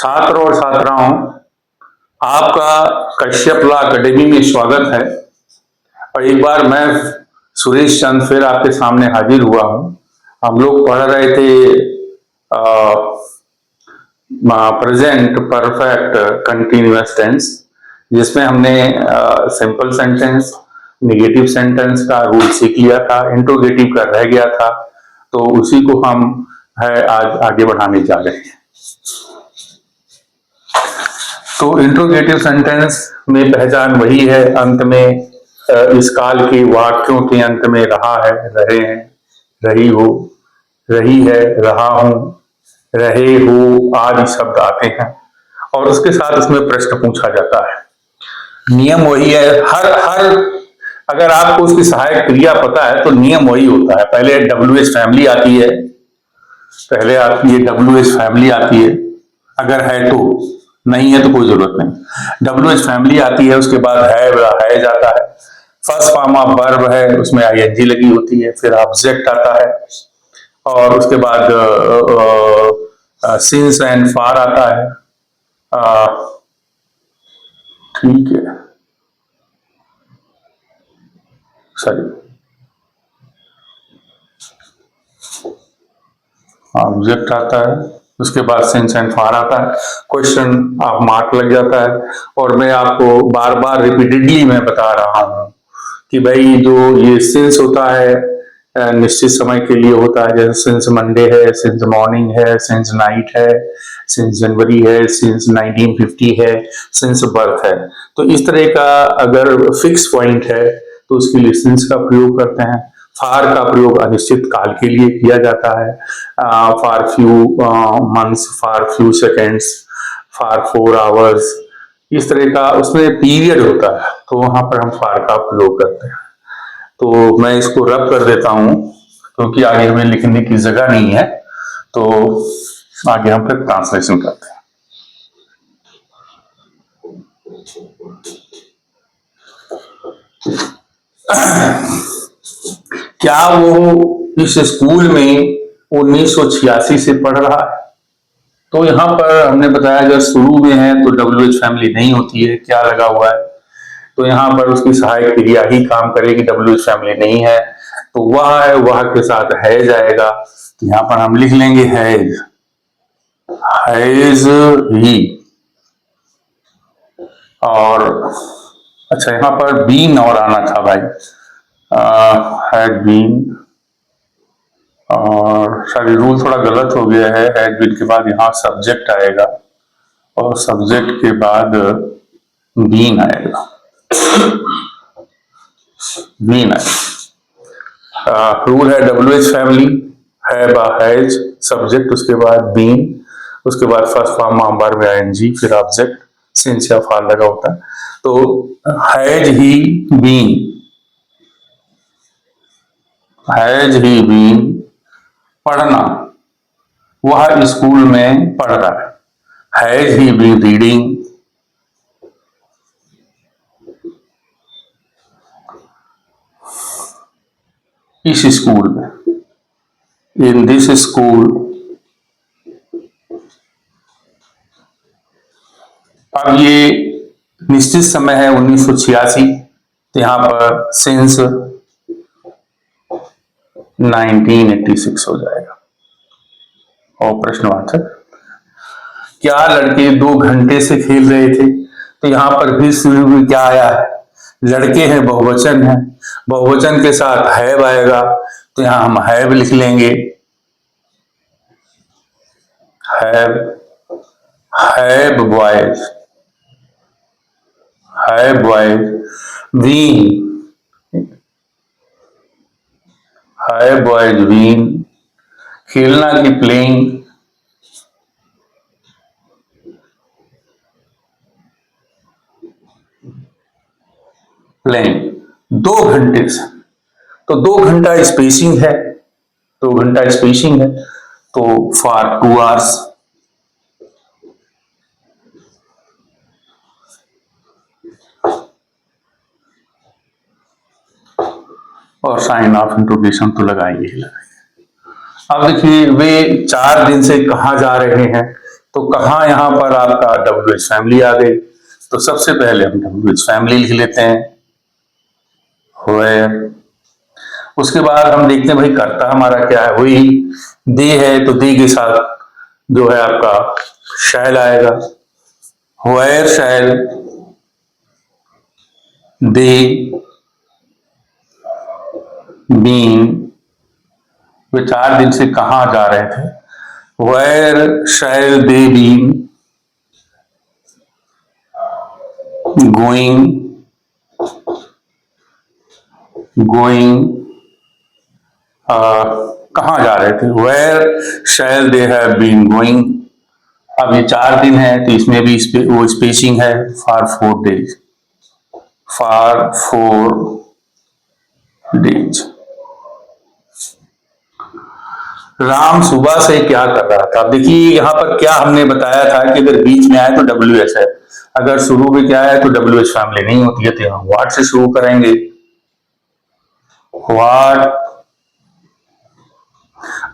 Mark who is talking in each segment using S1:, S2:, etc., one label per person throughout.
S1: छात्र और छात्राओं, आपका कश्यप लॉ एकेडमी में स्वागत है। और एक बार मैं सुरेश चंद फिर आपके सामने हाजिर हुआ हूँ। हम लोग पढ़ रहे थे प्रेजेंट परफेक्ट कंटिन्यूअस टेंस, जिसमें हमने सिंपल सेंटेंस, नेगेटिव सेंटेंस का रूल सीख लिया था, इंट्रोगेटिव का रह गया था। तो उसी को हम आज आगे बढ़ाने जा रहे हैं। तो इंट्रोगेटिव सेंटेंस में पहचान वही है, अंत में इस काल के वाक्यों के अंत में रहा है, रहे हैं, रही हो, रही है, रहा हूं, रहे हो आदि शब्द आते हैं और उसके साथ उसमें प्रश्न पूछा जाता है। नियम वही है, हर हर अगर आपको उसकी सहायक क्रिया पता है तो नियम वही होता है। पहले WH फैमिली आती है, पहले आपकी ये WH फैमिली आती है, अगर है तो, नहीं है तो कोई जरूरत नहीं। WH फैमिली आती है, उसके बाद है जाता है। फर्स्ट फॉर्म ऑफ वर्ब है, उसमें ING लगी होती है, फिर ऑब्जेक्ट आता है और उसके बाद सिंस एंड फार आता है। ठीक है, सॉरी, ऑब्जेक्ट आता है, उसके बाद सिंस एंड फार आता है, क्वेश्चन ऑफ मार्क लग जाता है। और मैं आपको बार बार रिपीटेडली मैं बता रहा हूं कि भाई जो ये सिंस होता है निश्चित समय के लिए होता है, जैसे सिंस मंडे है, सिंस मॉर्निंग है, सिंस नाइट है, सिंस जनवरी है, सिंस 1950 है, सिंस बर्थ है। तो इस तरह का अगर फिक्स पॉइंट है तो उसके लिए सिंस का प्रयोग करते हैं। फार का प्रयोग अनिश्चित काल के लिए किया जाता है, for few months, for few seconds, for 4 hours, इस तरह का उसमें पीरियड होता है, तो वहां पर हम फार का प्रयोग करते हैं। तो मैं इसको रब कर देता हूं क्योंकि आगे हमें लिखने की जगह नहीं है, तो आगे हम फिर ट्रांसलेशन करते हैं। क्या वो इस स्कूल में 1986 से पढ़ रहा है? तो यहां पर हमने बताया अगर शुरू में है तो WH फैमिली नहीं होती है, क्या लगा हुआ है, तो यहाँ पर उसकी सहायक क्रिया ही काम करेगी। WH फैमिली नहीं है तो वह है, वह के साथ है जाएगा, तो यहाँ पर हम लिख लेंगे हैज, हैज ही। और अच्छा, यहाँ पर बीन और आना था भाई, हैड बीन, और सॉरी रूल थोड़ा गलत हो गया है। हैड बीन के बाद यहाँ सब्जेक्ट आएगा और सब्जेक्ट के बाद बीन आएगा, बीन आएगा। रूल है WH फैमिली, है बा हैज, सब्जेक्ट, उसके बाद बीन, उसके बाद first form of verb ING, फिर ऑब्जेक्ट सिंस या फार लगा होता है। तो has he been, has he been, पढ़ना, वह स्कूल में पढ़ रहा है। हैज ही बीन रीडिंग, इस स्कूल में, इन दिस स्कूल। अब ये निश्चित समय है 1986, तो यहां पर सिंस 1986 हो जाएगा। और प्रश्नवाचक, क्या लड़के 2 घंटे से खेल रहे थे? तो यहां पर भी शुरू में क्या आया है, लड़के हैं, बहुवचन है, बहुवचन के साथ हैव आएगा, तो यहां हम हैव लिख लेंगे, have, have boys, have boys been, have boys been, खेलना की प्लेइंग, प्लेइंग 2 घंटे से, तो 2 घंटा स्पेसिंग है, 2 घंटा स्पेसिंग है, तो फॉर 2 आवर्स। और साइन ऑफ इंट्रोगेशन तो लगाएंगे ही लगाएंगे। अब देखिए वे 4 दिन से कहां जा रहे हैं, तो कहाँ यहाँ पर आपका WH फैमिली आ गई। तो सबसे पहले हम WH फैमिली लिख लेते हैं, वेयर। उसके बाद हम देखते हैं भाई कर्ता हमारा क्या है, वही दे है, तो दे के साथ जो है आपका शैल आएगा, वेयर शैल दे बीन, वे 4 दिन से कहाँ जा रहे थे, where shall they been going कहाँ जा रहे थे, where shall they have been going. अब ये 4 दिन है तो इसमें भी वो स्पेसिंग है, for 4 days, for 4 days. Ram सुबह से क्या कर रहा था। देखिए यहाँ पर क्या हमने बताया था कि अगर बीच में आए तो WH है, अगर शुरू में क्या है तो WH फैमिली नहीं होती है, तो यहाँ व्हाट से शुरू करेंगे, व्हाट,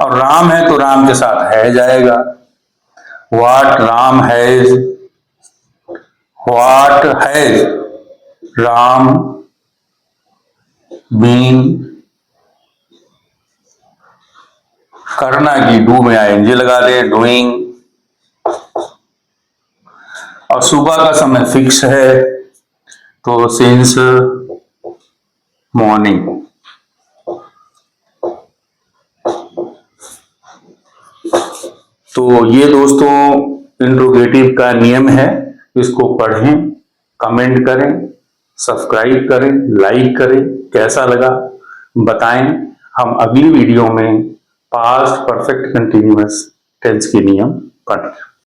S1: और राम है तो राम के साथ है जाएगा, what Ram has, what has Ram been, करना की डू में आएंगे लगा दे, डूइंग। और सुबह का समय फिक्स है तो सिंस मॉर्निंग। तो ये दोस्तों इंट्रोगेटिव का नियम है, इसको पढ़ें, कमेंट करें, सब्सक्राइब करें, लाइक करें, कैसा लगा बताएं। हम अगली वीडियो में पास्ट परफेक्ट कंटिन्यूअस टेंस के नियम पढ़ें।